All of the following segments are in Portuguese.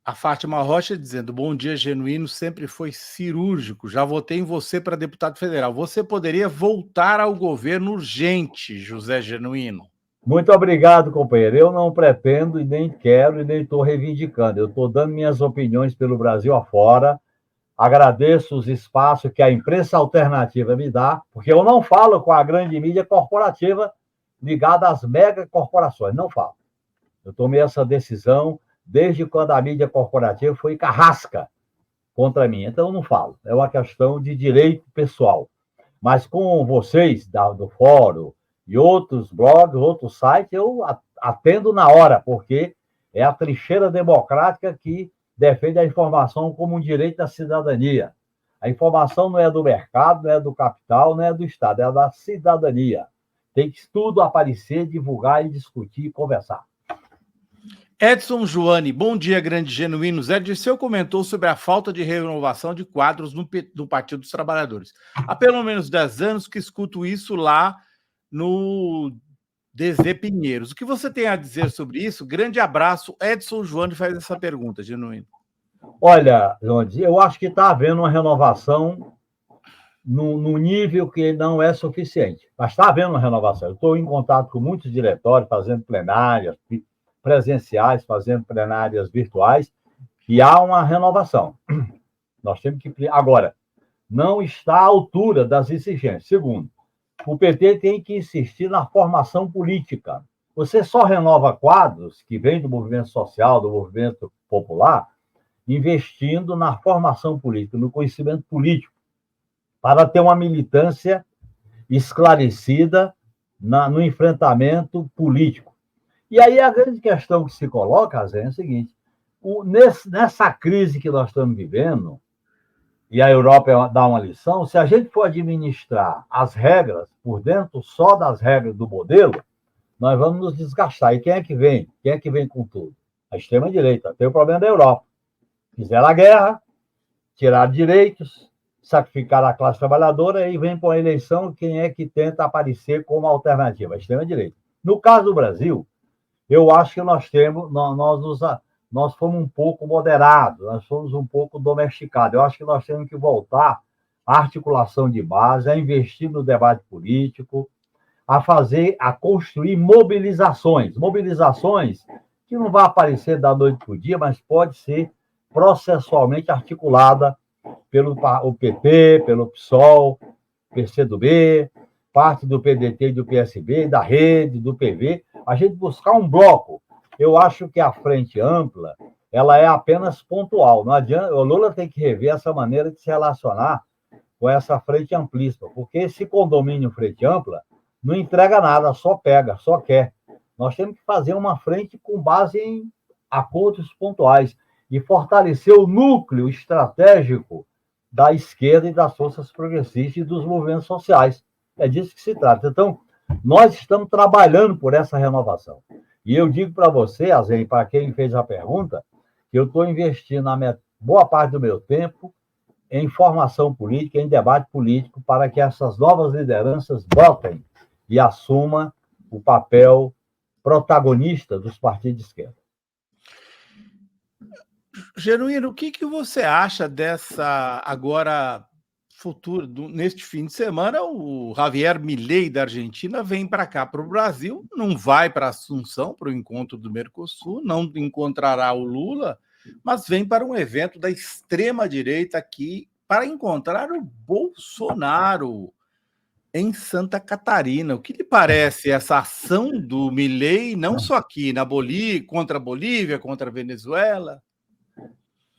A Fátima Rocha dizendo: bom dia, Genuíno, sempre foi cirúrgico. Já votei em você para deputado federal. Você poderia voltar ao governo urgente, José Genuíno. Muito obrigado, companheiro. Eu não pretendo e nem quero e nem estou reivindicando. Eu estou dando minhas opiniões pelo Brasil afora. Agradeço os espaços que a imprensa alternativa me dá, porque eu não falo com a grande mídia corporativa ligada às megacorporações. Não falo. Eu tomei essa decisão desde quando a mídia corporativa foi carrasca contra mim. Então, eu não falo. É uma questão de direito pessoal. Mas com vocês do fórum e outros blogs, outros sites, eu atendo na hora, porque é a trincheira democrática que defende a informação como um direito da cidadania. A informação não é do mercado, não é do capital, não é do Estado, é da cidadania. Tem que tudo aparecer, divulgar e discutir e conversar. Edson Joane, bom dia, grande Genuíno. Zé Dirceu comentou sobre a falta de renovação de quadros no Partido dos Trabalhadores. Há pelo menos 10 anos que escuto isso lá no DZ Pinheiros. O que você tem a dizer sobre isso? Grande abraço. Edson Joane faz essa pergunta, Genuíno. Olha, Jones, eu acho que está havendo uma renovação no nível que não é suficiente. Mas está havendo uma renovação. Eu estou em contato com muitos diretórios, fazendo plenárias presenciais, fazendo plenárias virtuais, e há uma renovação. Nós temos que... Agora, não está à altura das exigências. Segundo, o PT tem que insistir na formação política. Você só renova quadros que vêm do movimento social, do movimento popular, investindo na formação política, no conhecimento político, para ter uma militância esclarecida no enfrentamento político. E aí a grande questão que se coloca, Zé, é o seguinte: nessa crise que nós estamos vivendo, e a Europa dá uma lição, se a gente for administrar as regras por dentro só das regras do modelo, nós vamos nos desgastar. E quem é que vem? Quem é que vem com tudo? A extrema-direita. Tem o problema da Europa. Fizeram a guerra, tiraram direitos, sacrificaram a classe trabalhadora e vem com a eleição quem é que tenta aparecer como alternativa? A extrema-direita. No caso do Brasil, eu acho que nós fomos um pouco moderados, nós fomos um pouco domesticados. Eu acho que nós temos que voltar à articulação de base, a investir no debate político, a construir mobilizações que não vai aparecer da noite para o dia, mas pode ser processualmente articulada pelo o PP, pelo PSOL, PCdoB, parte do PDT, do PSB, da Rede, do PV, a gente buscar um bloco. Eu acho que a frente ampla, ela é apenas pontual. Não adianta, o Lula tem que rever essa maneira de se relacionar com essa frente amplista, porque esse condomínio frente ampla não entrega nada, só pega, só quer. Nós temos que fazer uma frente com base em acordos pontuais e fortalecer o núcleo estratégico da esquerda e das forças progressistas e dos movimentos sociais. É disso que se trata. Então, nós estamos trabalhando por essa renovação. E eu digo para você, Azen, para quem fez a pergunta, que eu estou investindo boa parte do meu tempo em formação política, em debate político, para que essas novas lideranças votem e assumam o papel protagonista dos partidos de esquerda. Genuíno, o que você acha dessa agora futuro? Neste fim de semana, o Javier Milei da Argentina vem para cá, para o Brasil, não vai para Assunção, para o encontro do Mercosul, não encontrará o Lula, mas vem para um evento da extrema-direita aqui para encontrar o Bolsonaro em Santa Catarina. O que lhe parece essa ação do Milei, não só aqui na Bolívia, contra a Bolívia, contra a Venezuela?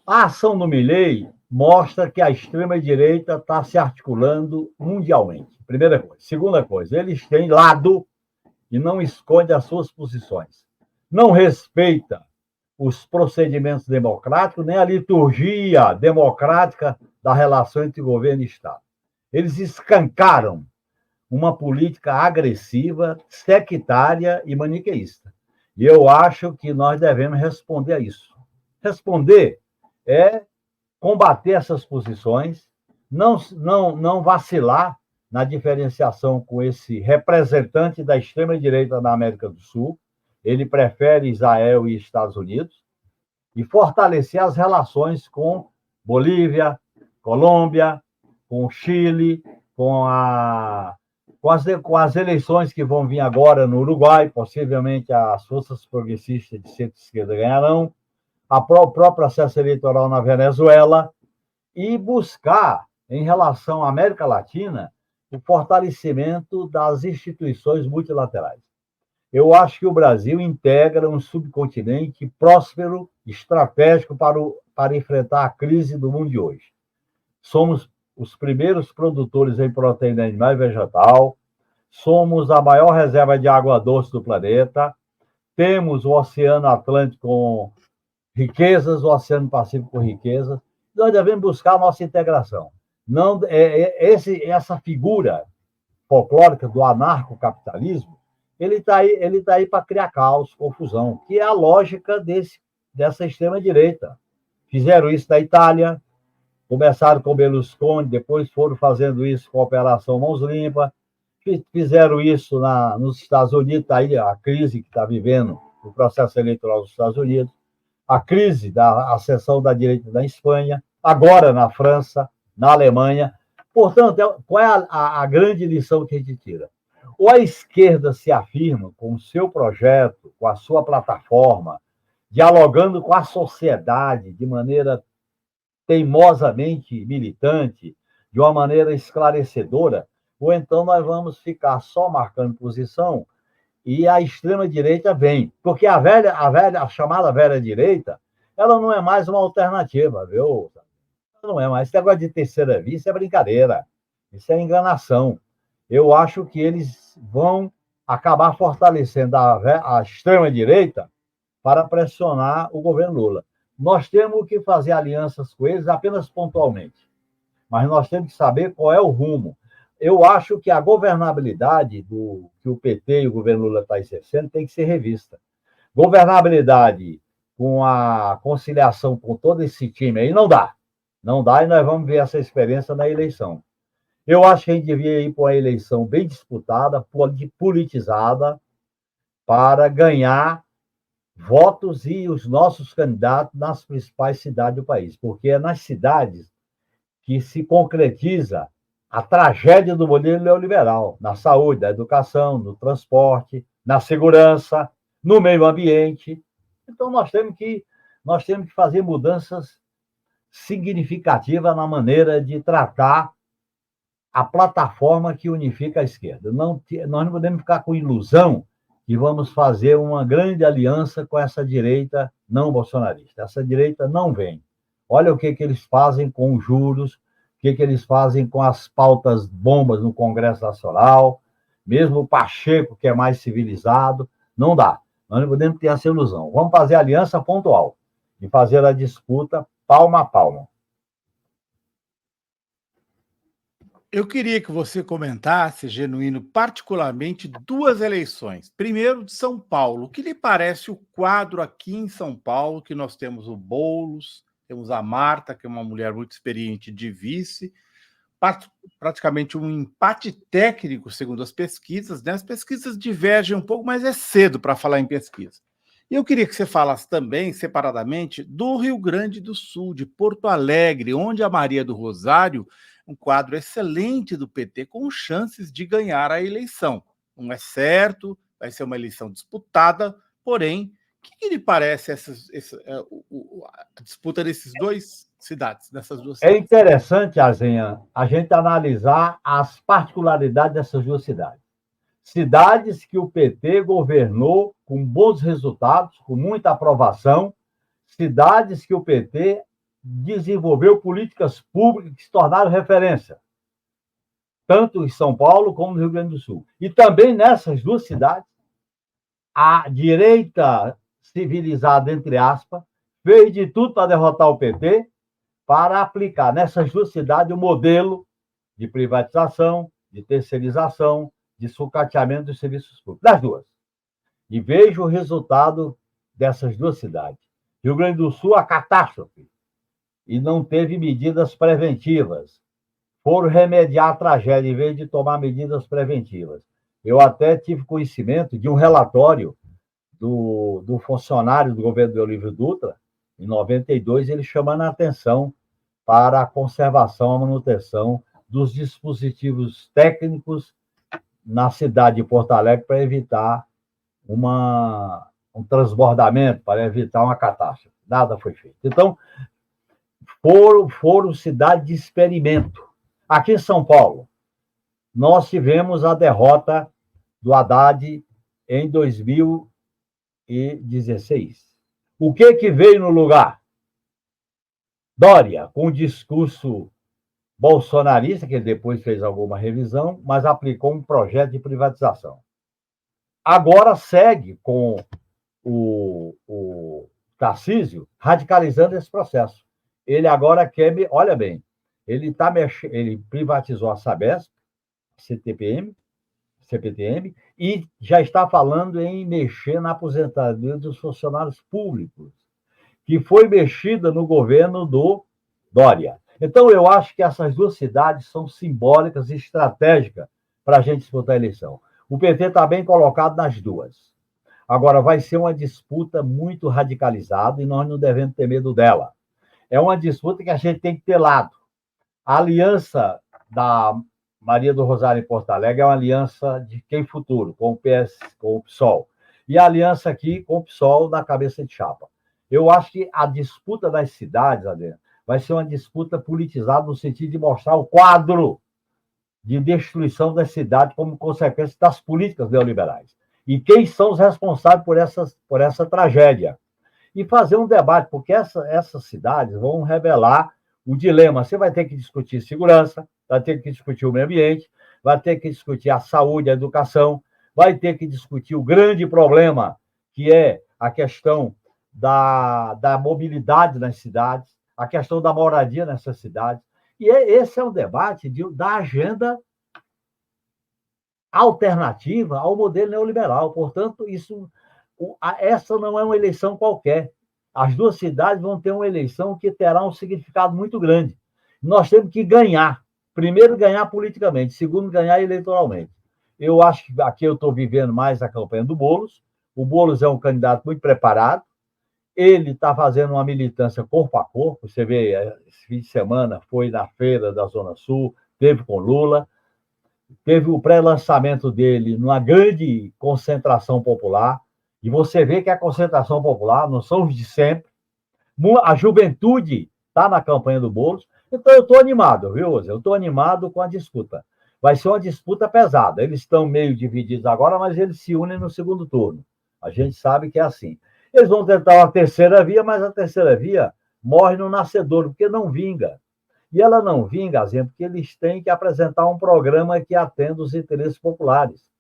A ação do Milei mostra que a extrema-direita está se articulando mundialmente. Primeira coisa. Segunda coisa, eles têm lado e não esconde as suas posições. Não respeita os procedimentos democráticos, nem a liturgia democrática da relação entre governo e Estado. Eles escancaram uma política agressiva, sectária e maniqueísta. E eu acho que nós devemos responder a isso. Responder é combater essas posições, não vacilar na diferenciação com esse representante da extrema-direita na América do Sul. Ele prefere Israel e Estados Unidos. e fortalecer as relações com Bolívia, Colômbia, com Chile, com as eleições que vão vir agora no Uruguai, possivelmente as forças progressistas de centro-esquerda ganharão, o próprio processo eleitoral na Venezuela, e buscar, em relação à América Latina, o fortalecimento das instituições multilaterais. Eu acho que o Brasil integra um subcontinente próspero, estratégico para enfrentar a crise do mundo de hoje. Somos os primeiros produtores em proteína animal e vegetal, somos a maior reserva de água doce do planeta, temos o Oceano Atlântico com riquezas, o Oceano Pacífico com riquezas, nós devemos buscar a nossa integração. Não, essa figura folclórica do anarcocapitalismo, ele está aí para criar caos, confusão, que é a lógica dessa extrema-direita. Fizeram isso na Itália, começaram com Berlusconi, depois foram fazendo isso com a Operação Mãos Limpas, fizeram isso nos Estados Unidos, aí a crise que está vivendo o processo eleitoral dos Estados Unidos, a crise da ascensão da direita na Espanha, agora na França, na Alemanha. Portanto, qual é a grande lição que a gente tira? Ou a esquerda se afirma com o seu projeto, com a sua plataforma, dialogando com a sociedade de maneira teimosamente militante, de uma maneira esclarecedora, ou então nós vamos ficar só marcando posição e a extrema-direita vem. Porque a chamada velha-direita, ela não é mais uma alternativa, viu? Não é mais. Esse negócio de terceira via, isso é brincadeira. Isso é enganação. Eu acho que eles vão acabar fortalecendo a extrema-direita para pressionar o governo Lula. Nós temos que fazer alianças com eles apenas pontualmente, mas nós temos que saber qual é o rumo. Eu acho que a governabilidade que o PT e o governo Lula estão exercendo tem que ser revista. Governabilidade com a conciliação com todo esse time aí não dá. Não dá, e nós vamos ver essa experiência na eleição. Eu acho que a gente devia ir para uma eleição bem disputada, politizada, para ganhar votos e os nossos candidatos nas principais cidades do país, porque é nas cidades que se concretiza a tragédia do modelo neoliberal, na saúde, na educação, no transporte, na segurança, no meio ambiente. Então, nós temos que fazer mudanças significativas na maneira de tratar a plataforma que unifica a esquerda. Nós não podemos ficar com ilusão que vamos fazer uma grande aliança com essa direita não bolsonarista. Essa direita não vem. Olha o que eles fazem com os juros, o que eles fazem com as pautas bombas no Congresso Nacional, mesmo o Pacheco, que é mais civilizado, não dá. Nós não podemos ter essa ilusão. Vamos fazer aliança pontual e fazer a disputa palma a palma. Eu queria que você comentasse, Genuíno, particularmente duas eleições. Primeiro, de São Paulo. O que lhe parece o quadro aqui em São Paulo, que nós temos o Boulos, temos a Marta, que é uma mulher muito experiente de vice, praticamente um empate técnico, segundo as pesquisas, né? As pesquisas divergem um pouco, mas é cedo para falar em pesquisa. E eu queria que você falasse também, separadamente, do Rio Grande do Sul, de Porto Alegre, onde a Maria do Rosário, um quadro excelente do PT, com chances de ganhar a eleição. Não é certo, vai ser uma eleição disputada, porém, o que lhe parece a disputa dessas duas cidades? É interessante, Azenha, a gente analisar as particularidades dessas duas cidades. Cidades que o PT governou com bons resultados, com muita aprovação, cidades que o PT desenvolveu políticas públicas que se tornaram referência, tanto em São Paulo como no Rio Grande do Sul. E também nessas duas cidades, a direita civilizada, entre aspas, fez de tudo para derrotar o PT, para aplicar nessas duas cidades o modelo de privatização, de terceirização, de sucateamento dos serviços públicos, das duas. E vejo o resultado dessas duas cidades. Rio Grande do Sul, a catástrofe, e não teve medidas preventivas. Foram remediar a tragédia em vez de tomar medidas preventivas. Eu até tive conhecimento de um relatório do funcionário do governo de Olívio Dutra, Em 92, ele chamando a atenção para a conservação, a manutenção dos dispositivos técnicos na cidade de Porto Alegre para evitar um transbordamento, para evitar uma catástrofe. Nada foi feito. Então, foram cidade de experimento. Aqui em São Paulo, nós tivemos a derrota do Haddad em 2016. O que veio no lugar? Dória, com um discurso bolsonarista, que ele depois fez alguma revisão, mas aplicou um projeto de privatização. Agora segue com o Tarcísio radicalizando esse processo. Ele agora quer, olha bem, ele privatizou a Sabesp, CPTM, e já está falando em mexer na aposentadoria dos funcionários públicos, que foi mexida no governo do Dória. Então, eu acho que essas duas cidades são simbólicas e estratégicas para a gente disputar a eleição. O PT está bem colocado nas duas. Agora, vai ser uma disputa muito radicalizada e nós não devemos ter medo dela. É uma disputa que a gente tem que ter lado. A aliança da Maria do Rosário em Porto Alegre é uma aliança de quem futuro, com o PS, com o PSOL. E a aliança aqui com o PSOL na cabeça de chapa. Eu acho que a disputa das cidades, Adriano, vai ser uma disputa politizada no sentido de mostrar o quadro de destruição da cidade como consequência das políticas neoliberais. E quem são os responsáveis por essa tragédia. E fazer um debate, porque essas cidades vão revelar o dilema. Você vai ter que discutir segurança, vai ter que discutir o meio ambiente, vai ter que discutir a saúde, a educação, vai ter que discutir o grande problema, que é a questão da mobilidade nas cidades, a questão da moradia nessas cidades. E esse é um debate da agenda alternativa ao modelo neoliberal. Portanto, essa não é uma eleição qualquer. As duas cidades vão ter uma eleição que terá um significado muito grande. Nós temos que ganhar. Primeiro, ganhar politicamente. Segundo, ganhar eleitoralmente. Eu acho que aqui eu estou vivendo mais a campanha do Boulos. O Boulos é um candidato muito preparado. Ele está fazendo uma militância corpo a corpo. Você vê, esse fim de semana foi na feira da Zona Sul, teve com Lula, teve o pré-lançamento dele numa grande concentração popular. E você vê que a concentração popular não são os de sempre. A juventude está na campanha do Boulos. Então, eu estou animado, viu, Zé? Eu estou animado com a disputa. Vai ser uma disputa pesada. Eles estão meio divididos agora, mas eles se unem no segundo turno. A gente sabe que é assim. Eles vão tentar uma terceira via, mas a terceira via morre no nascedouro, porque não vinga. E ela não vinga, Zé, porque eles têm que apresentar um programa que atenda os interesses populares.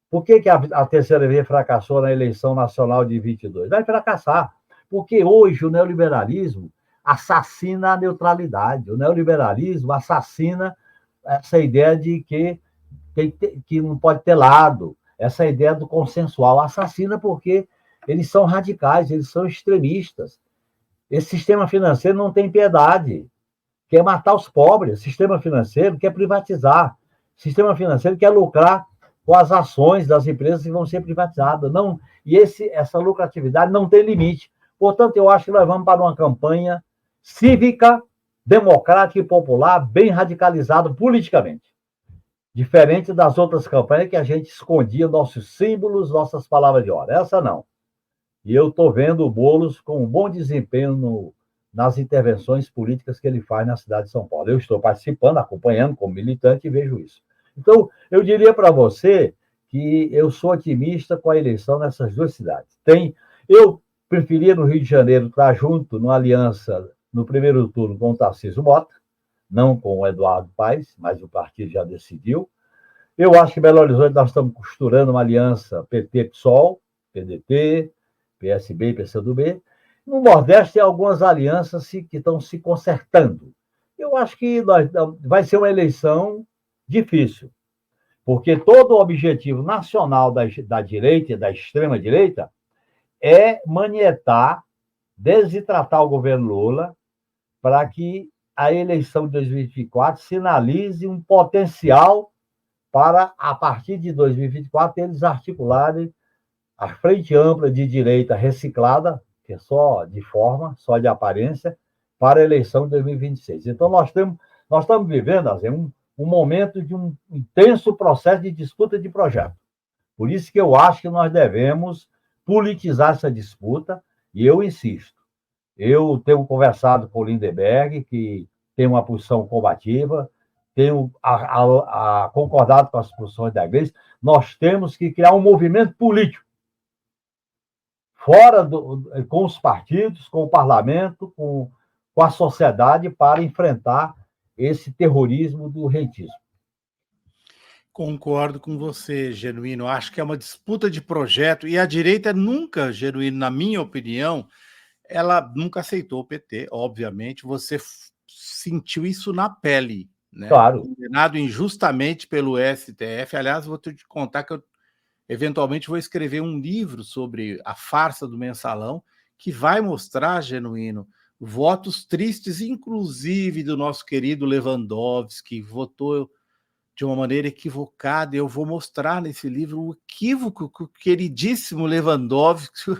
Por que a terceira via fracassou na eleição nacional de 22? Vai fracassar, porque hoje o neoliberalismo assassina a neutralidade. O neoliberalismo assassina essa ideia de que não pode ter lado, essa ideia do consensual. Assassina porque eles são radicais, eles são extremistas. Esse sistema financeiro não tem piedade, quer matar os pobres. O sistema financeiro quer privatizar. O sistema financeiro quer lucrar com as ações das empresas que vão ser privatizadas. Não, e essa lucratividade não tem limite. Portanto, eu acho que nós vamos para uma campanha cívica, democrática e popular, bem radicalizada politicamente. Diferente das outras campanhas que a gente escondia nossos símbolos, nossas palavras de ordem. Essa não. E eu estou vendo o Boulos com um bom desempenho nas intervenções políticas que ele faz na cidade de São Paulo. Eu estou participando, acompanhando como militante e vejo isso. Então, eu diria para você que eu sou otimista com a eleição nessas duas cidades. Eu preferia no Rio de Janeiro estar junto numa aliança no primeiro turno com o Tarcísio Mota, não com o Eduardo Paes, mas o partido já decidiu. Eu acho que em Belo Horizonte nós estamos costurando uma aliança PT-PSOL, PDT, PSB e PCdoB. No Nordeste tem algumas alianças que estão se consertando. Eu acho que vai ser uma eleição difícil, porque todo o objetivo nacional da direita e da extrema-direita é manietar, desidratar o governo Lula para que a eleição de 2024 sinalize um potencial para, a partir de 2024, eles articularem a frente ampla de direita reciclada, que é só de forma, só de aparência, para a eleição de 2026. Então, nós estamos vivendo, assim, um momento de um intenso processo de disputa de projeto. Por isso que eu acho que nós devemos politizar essa disputa, e eu insisto. Eu tenho conversado com o Lindenberg, que tem uma posição combativa, tenho concordado com as posições da Gleice. Nós temos que criar um movimento político, com os partidos, com o parlamento, com a sociedade, para enfrentar esse terrorismo do rentismo. Concordo com você, Genuíno. Acho que é uma disputa de projeto e a direita nunca, Genuíno, na minha opinião, ela nunca aceitou o PT, obviamente. Você sentiu isso na pele, né? Claro. Condenado injustamente pelo STF. Aliás, vou te contar que eu eventualmente vou escrever um livro sobre a farsa do Mensalão, que vai mostrar, Genuíno, votos tristes, inclusive do nosso querido Lewandowski, que votou de uma maneira equivocada. Eu vou mostrar nesse livro o equívoco que o queridíssimo Lewandowski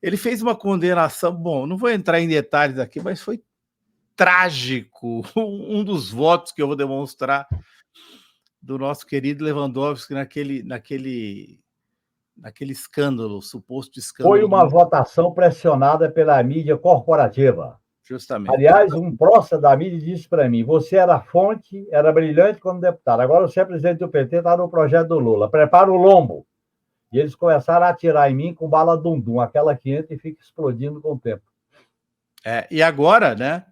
ele fez uma condenação. Bom, não vou entrar em detalhes aqui, mas foi trágico. Um dos votos que eu vou demonstrar do nosso querido Lewandowski naquele escândalo, suposto escândalo. Foi uma votação pressionada pela mídia corporativa. Justamente. Aliás, um próximo da mídia disse para mim: você era fonte, era brilhante como deputado, agora você é presidente do PT, está no projeto do Lula, prepara o lombo. E eles começaram a atirar em mim com bala dum-dum, aquela que entra e fica explodindo com o tempo. E agora, né,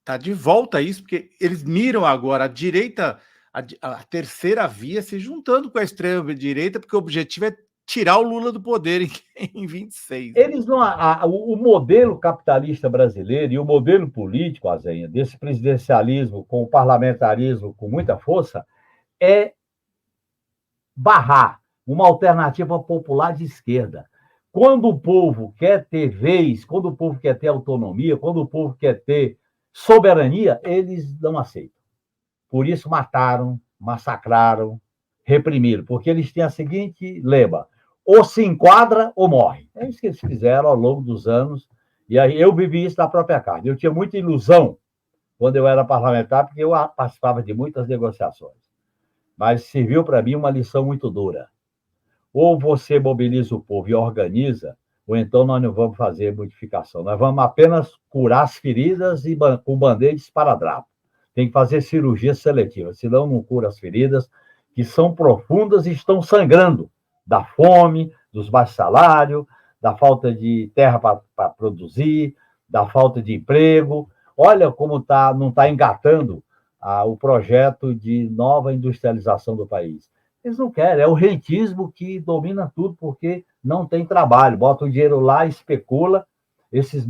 tá de volta isso, porque eles miram agora a direita, a terceira via se juntando com a extrema-direita, porque o objetivo é tirar o Lula do poder em 26. Eles não, o modelo capitalista brasileiro e o modelo político, Azenha, desse presidencialismo com o parlamentarismo com muita força, é barrar uma alternativa popular de esquerda. Quando o povo quer ter vez, quando o povo quer ter autonomia, quando o povo quer ter soberania, eles não aceitam. Por isso mataram, massacraram, reprimiram, porque eles têm a seguinte lema: ou se enquadra ou morre. É isso que eles fizeram ao longo dos anos, e aí eu vivi isso na própria carne. Eu tinha muita ilusão quando eu era parlamentar, porque eu participava de muitas negociações. Mas serviu para mim uma lição muito dura. Ou você mobiliza o povo e organiza, ou então nós não vamos fazer modificação. Nós vamos apenas curar as feridas e com band-aid esparadrapo. Tem que fazer cirurgia seletiva, senão não cura as feridas, que são profundas e estão sangrando da fome, dos baixos salários, da falta de terra para produzir, da falta de emprego. Olha como não está engatando o projeto de nova industrialização do país. Eles não querem, é o rentismo que domina tudo, porque não tem trabalho. Bota o dinheiro lá, especula. Esses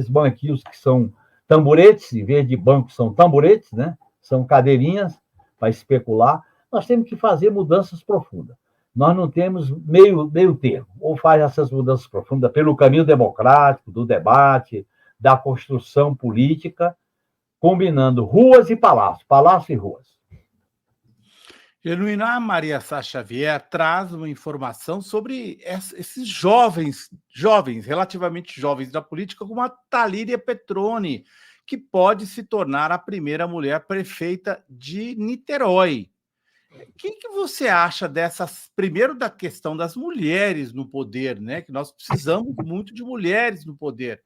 banquinhos que são tamboretes, em vez de bancos, são tamboretes, né? São cadeirinhas para especular. Nós temos que fazer mudanças profundas. Nós não temos meio termo. Ou faz essas mudanças profundas pelo caminho democrático, do debate, da construção política, combinando ruas e palácio, palácio e ruas. Genuíno, a Maria Sá Xavier traz uma informação sobre esses jovens, relativamente jovens da política, como a Talíria Petroni, que pode se tornar a primeira mulher prefeita de Niterói. O que você acha primeiro da questão das mulheres no poder, né? Que nós precisamos muito de mulheres no poder.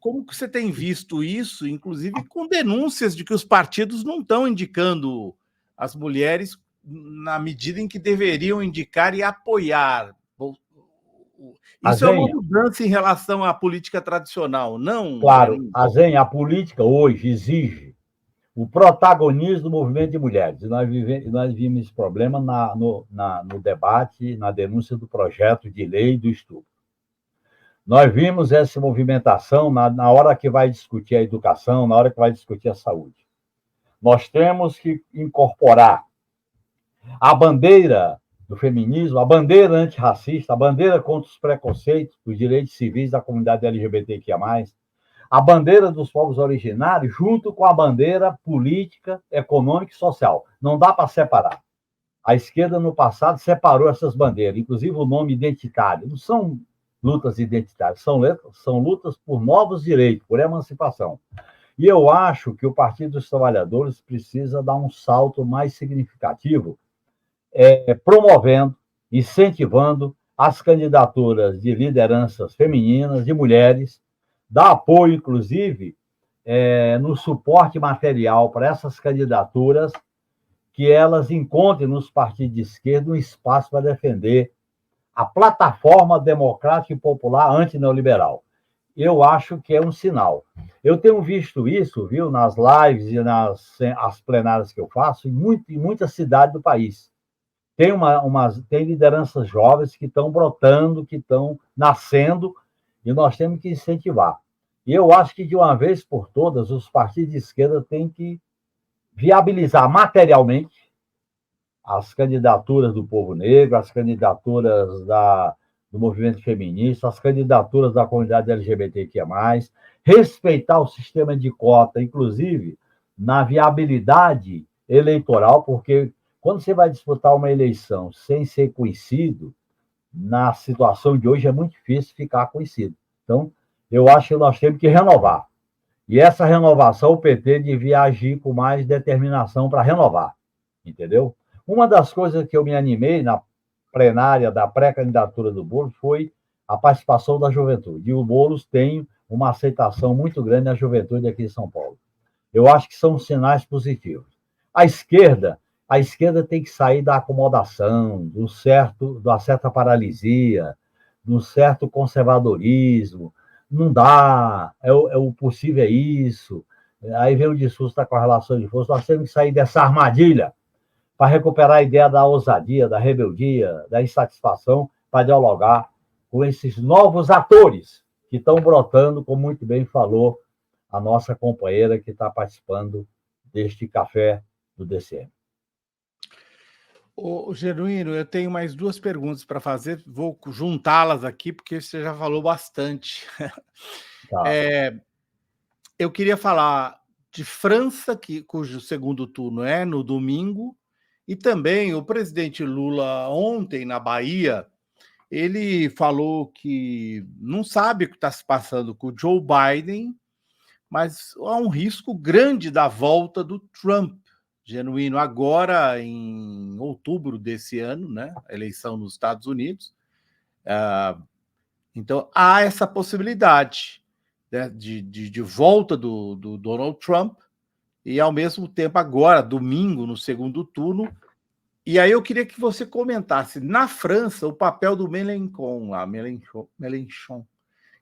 Como que você tem visto isso, inclusive com denúncias de que os partidos não estão indicando as mulheres na medida em que deveriam indicar e apoiar? Isso é uma mudança em relação à política tradicional, não? Claro, a política hoje exige o protagonismo do movimento de mulheres. Nós vimos esse problema no debate, na denúncia do projeto de lei do estupro. Nós vimos essa movimentação na hora que vai discutir a educação, na hora que vai discutir a saúde. Nós temos que incorporar a bandeira do feminismo, a bandeira antirracista, a bandeira contra os preconceitos, os direitos civis da comunidade LGBTQIA+, a bandeira dos povos originários, junto com a bandeira política, econômica e social. Não dá para separar. A esquerda, no passado, separou essas bandeiras, inclusive o nome identitário. Não são lutas identitárias, são lutas por novos direitos, por emancipação. E eu acho que o Partido dos Trabalhadores precisa dar um salto mais significativo, promovendo, incentivando as candidaturas de lideranças femininas, de mulheres, dar apoio, inclusive, no suporte material para essas candidaturas, que elas encontrem nos partidos de esquerda um espaço para defender a plataforma democrática e popular antineoliberal. Eu acho que é um sinal. Eu tenho visto isso, viu, nas lives e nas plenárias que eu faço, em muitas cidades do país. Tem lideranças jovens que estão brotando, que estão nascendo, e nós temos que incentivar. E eu acho que, de uma vez por todas, os partidos de esquerda têm que viabilizar materialmente as candidaturas do povo negro, as candidaturas do movimento feminista, as candidaturas da comunidade LGBTQIA+, respeitar o sistema de cota, inclusive na viabilidade eleitoral, porque quando você vai disputar uma eleição sem ser conhecido, na situação de hoje é muito difícil ficar conhecido. Então, eu acho que nós temos que renovar. E essa renovação, o PT devia agir com mais determinação para renovar, entendeu? Uma das coisas que eu me animei na plenária da pré-candidatura do Boulos foi a participação da juventude. E o Boulos tem uma aceitação muito grande na juventude aqui de São Paulo. Eu acho que são sinais positivos. A esquerda tem que sair da acomodação, da certa paralisia, de um certo conservadorismo. Não dá, o possível é isso. Aí vem o discurso da correlação de forças. Nós temos que sair dessa armadilha para recuperar a ideia da ousadia, da rebeldia, da insatisfação, para dialogar com esses novos atores que estão brotando, como muito bem falou a nossa companheira que está participando deste café do DCM. Ô, Genuíno, eu tenho mais duas perguntas para fazer, vou juntá-las aqui, porque você já falou bastante. Tá. Eu queria falar de França, cujo segundo turno é no domingo, e também o presidente Lula, ontem, na Bahia, ele falou que não sabe o que está se passando com o Joe Biden, mas há um risco grande da volta do Trump. Genuíno, agora em outubro desse ano, né, a eleição nos Estados Unidos. Então, há essa possibilidade, né, de volta do Donald Trump, e ao mesmo tempo agora, domingo, no segundo turno. E aí eu queria que você comentasse, na França, o papel do Mélenchon,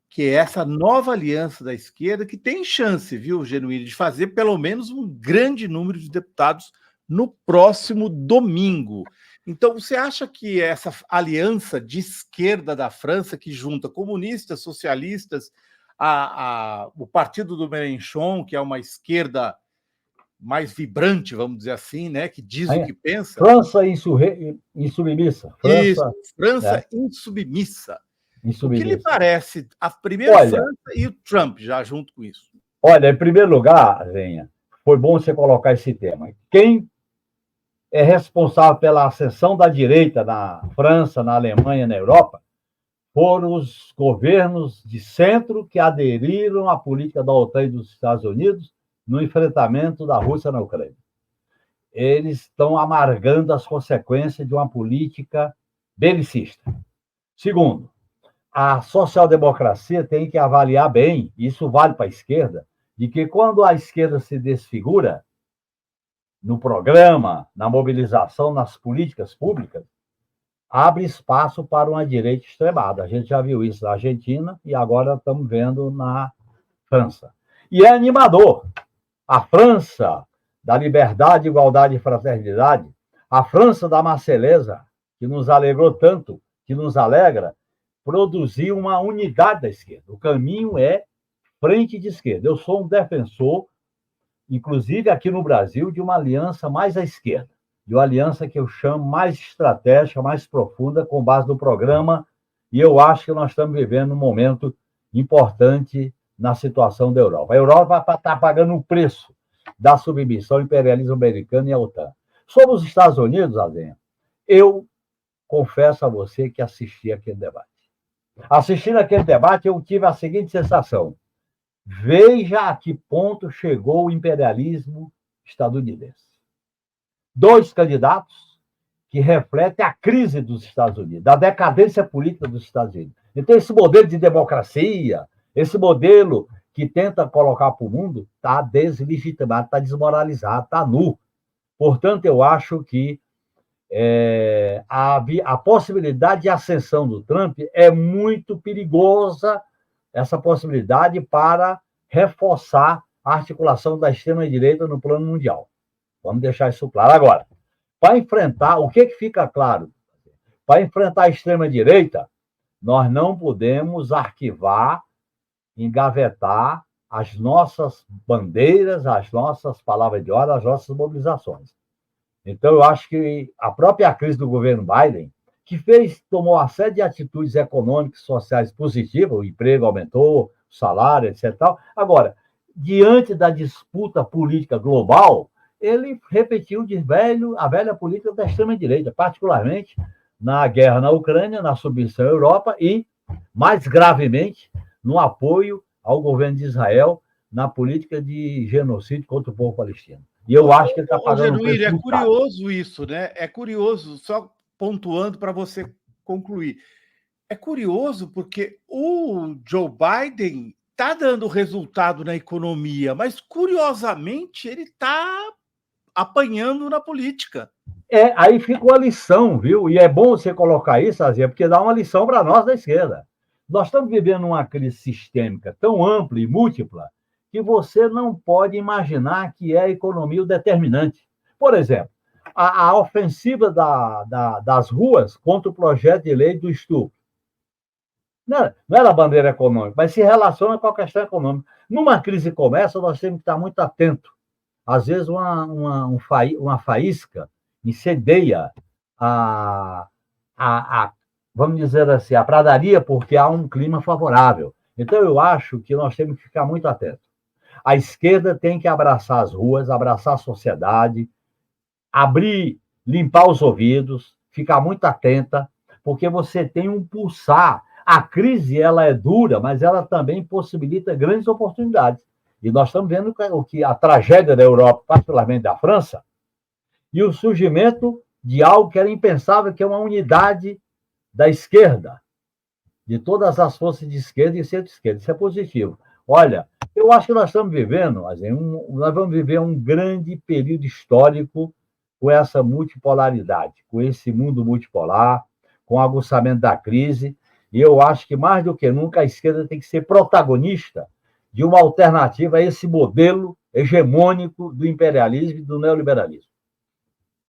que é essa nova aliança da esquerda que tem chance, viu, Genuíno, de fazer pelo menos um grande número de deputados no próximo domingo. Então, você acha que essa aliança de esquerda da França, que junta comunistas, socialistas, o partido do Mélenchon, que é uma esquerda mais vibrante, vamos dizer assim, né, que diz o que pensa... França insubmissa. França insubmissa. O que lhe parece a primeira França e o Trump já junto com isso? Olha, em primeiro lugar, Zenha, foi bom você colocar esse tema. Quem é responsável pela ascensão da direita na França, na Alemanha, na Europa, foram os governos de centro que aderiram à política da OTAN e dos Estados Unidos no enfrentamento da Rússia na Ucrânia. Eles estão amargando as consequências de uma política belicista. Segundo, a social-democracia tem que avaliar bem, isso vale para a esquerda, de que quando a esquerda se desfigura no programa, na mobilização, nas políticas públicas, abre espaço para uma direita extremada. A gente já viu isso na Argentina e agora estamos vendo na França. E é animador. A França da liberdade, igualdade e fraternidade, a França da Marselhesa, que nos alegrou tanto, que nos alegra, produzir uma unidade da esquerda. O caminho é frente de esquerda. Eu sou um defensor, inclusive aqui no Brasil, de uma aliança mais à esquerda, de uma aliança que eu chamo mais estratégica, mais profunda, com base no programa, e eu acho que nós estamos vivendo um momento importante na situação da Europa. A Europa está pagando o preço da submissão ao imperialismo americano e à OTAN. Sobre os Estados Unidos, Adenha, Eu confesso a você que assisti aquele debate. Assistindo aquele debate, eu tive a seguinte sensação: veja a que ponto chegou o imperialismo estadunidense. Dois candidatos que refletem a crise dos Estados Unidos, da decadência política dos Estados Unidos. Então, esse modelo de democracia, esse modelo que tenta colocar para o mundo, está deslegitimado, está desmoralizado, está nu. Portanto, eu acho que a possibilidade de ascensão do Trump é muito perigosa, essa possibilidade para reforçar a articulação da extrema-direita no plano mundial. Vamos deixar isso claro. Agora, para enfrentar, o que fica claro? Para enfrentar a extrema-direita, nós não podemos arquivar, engavetar as nossas bandeiras, as nossas palavras de ordem, as nossas mobilizações. Então, eu acho que a própria crise do governo Biden, que tomou uma série de atitudes econômicas e sociais positivas, o emprego aumentou, o salário, etc. Agora, diante da disputa política global, ele repetiu a velha política da extrema-direita, particularmente na guerra na Ucrânia, na submissão à Europa e, mais gravemente, no apoio ao governo de Israel na política de genocídio contra o povo palestino. E eu acho que ele está pagando um preço muito caro. É curioso isso, né? É curioso, só pontuando para você concluir. É curioso porque o Joe Biden está dando resultado na economia, mas, curiosamente, ele está apanhando na política. Aí fica uma lição, viu? E é bom você colocar isso, Azia, porque dá uma lição para nós da esquerda. Nós estamos vivendo uma crise sistêmica tão ampla e múltipla que você não pode imaginar que é a economia o determinante. Por exemplo, a ofensiva das ruas contra o projeto de lei do estupro. Não era a bandeira econômica, mas se relaciona com a questão econômica. Numa crise como essa, nós temos que estar muito atentos. Às vezes, uma faísca incendeia vamos dizer assim, a pradaria, porque há um clima favorável. Então, eu acho que nós temos que ficar muito atentos. A esquerda tem que abraçar as ruas, abraçar a sociedade, limpar os ouvidos, ficar muito atenta, porque você tem um pulsar. A crise, ela é dura, mas ela também possibilita grandes oportunidades. E nós estamos vendo a tragédia da Europa, particularmente da França, e o surgimento de algo que era impensável, que é uma unidade da esquerda, de todas as forças de esquerda e centro-esquerda. Isso é positivo. Olha, eu acho que nós estamos vivendo, nós vamos viver um grande período histórico com essa multipolaridade, com esse mundo multipolar, com o aguçamento da crise, e eu acho que, mais do que nunca, a esquerda tem que ser protagonista de uma alternativa a esse modelo hegemônico do imperialismo e do neoliberalismo.